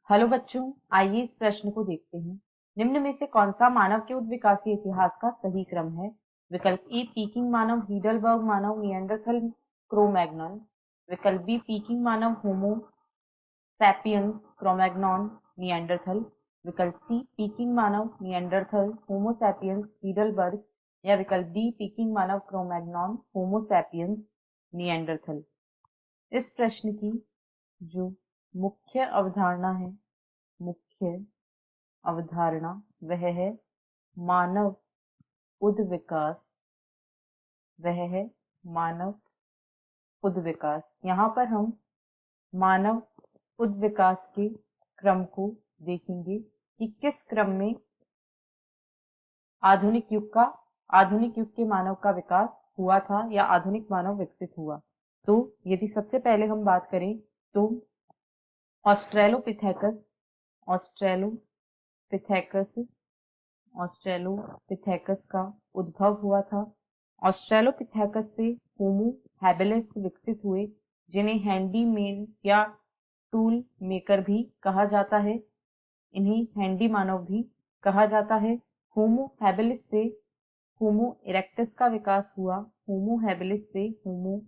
Hello बच्चों, आइए इस प्रश्न को देखते हैं। निम्न में से कौन सा मानव के उद्विकासीय इतिहास का सही क्रम है? विकल्प ए पीकिंग मानव, हीडलबर्ग मानव, निएंडरथल, क्रो-मैग्नन। विकल्प बी पीकिंग मानव, होमो सैपियंस, क्रो-मैग्नन, निएंडरथल। विकल्प सी पीकिंग मानव, निएंडरथल, होमो सैपियंस, हीडलबर्ग। या विकल्प डी पीकिंग मानव, क्रो-मैग्नन, होमो सैपियंस, निएंडरथल। इस प्रश्न की जो मुख्य अवधारणा है, मुख्य अवधारणा वह है मानव उद्विकास। वह है मानव उद्विकास। यहाँ पर हम मानव उद्विकास के क्रम को देखेंगे कि किस क्रम में आधुनिक युग के मानव का विकास हुआ था या आधुनिक मानव विकसित हुआ। तो यदि सबसे पहले हम बात करें तो ऑस्ट्रेलोपिथेकस ऑस्ट्रेलोपिथेकस का उद्भव हुआ था। ऑस्ट्रेलोपिथेकस से होमो हैबिलिस विकसित हुए, जिन्हें हैंडीमैन या टूल मेकर भी कहा जाता है। इन्हें हैंडी मानव भी कहा जाता है। होमो हैबिलिस से होमो इरेक्टस का विकास हुआ। होमो हैबिलिस से होमो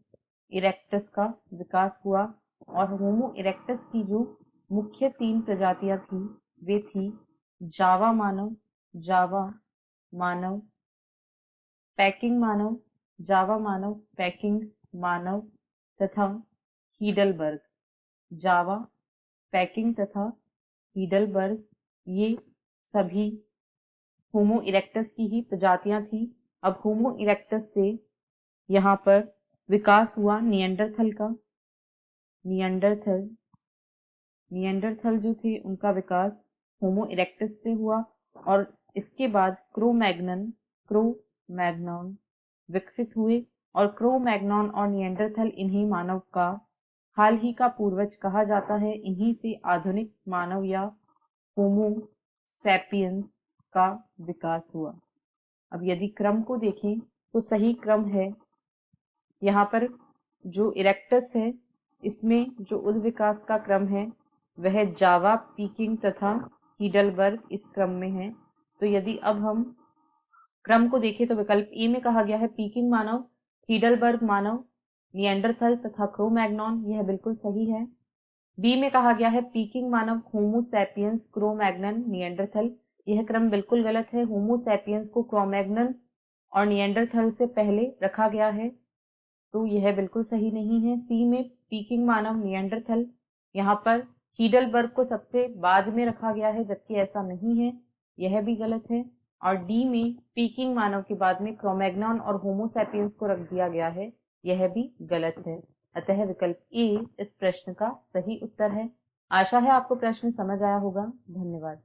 इरेक्टस का विकास हुआ और होमो इरेक्टस की जो मुख्य 3 प्रजातियां थी वे थी जावा मानव, पैकिंग मानव तथा हीडलबर्ग। जावा, पैकिंग तथा हीडलबर्ग ये सभी होमो इरेक्टस की ही प्रजातियां थी। अब होमो इरेक्टस से यहाँ पर विकास हुआ निएंडरथल का। निएंडरथल जो थे उनका विकास होमो इरेक्टस से हुआ और इसके बाद क्रो-मैग्नन विकसित हुए और क्रो-मैग्नन और निएंडरथल इन्हीं मानव का हाल ही का पूर्वज कहा जाता है। इन्हीं से आधुनिक मानव या होमो सैपियंस का विकास हुआ। अब यदि क्रम को देखें तो सही क्रम है यहाँ पर जो इरेक्टस है इसमें जो उद्विकास का क्रम है वह जावा, पीकिंग तथा हीडलबर्ग इस क्रम में है। तो यदि अब हम क्रम को देखें तो विकल्प ए में कहा गया है पीकिंग मानव, हीडलबर्ग मानव, निएंडरथल तथा क्रो-मैग्नन, यह बिल्कुल सही है। बी में कहा गया है पीकिंग मानव, होमो सैपियंस, क्रो-मैग्नन, निएंडरथल, यह क्रम बिल्कुल गलत है। होमो सैपियंस को क्रो-मैग्नन और निएंडरथल से पहले रखा गया है, तो यह बिल्कुल सही नहीं है। सी में पीकिंग मानव, निएंडरथल, यहाँ पर हीडलबर्ग को सबसे बाद में रखा गया है, जबकि ऐसा नहीं है, यह भी गलत है। और डी में पीकिंग मानव के बाद में क्रो-मैग्नन और होमो सैपियंस को रख दिया गया है, यह भी गलत है। अतः विकल्प ए इस प्रश्न का सही उत्तर है। आशा है आपको प्रश्न समझ आया होगा। धन्यवाद।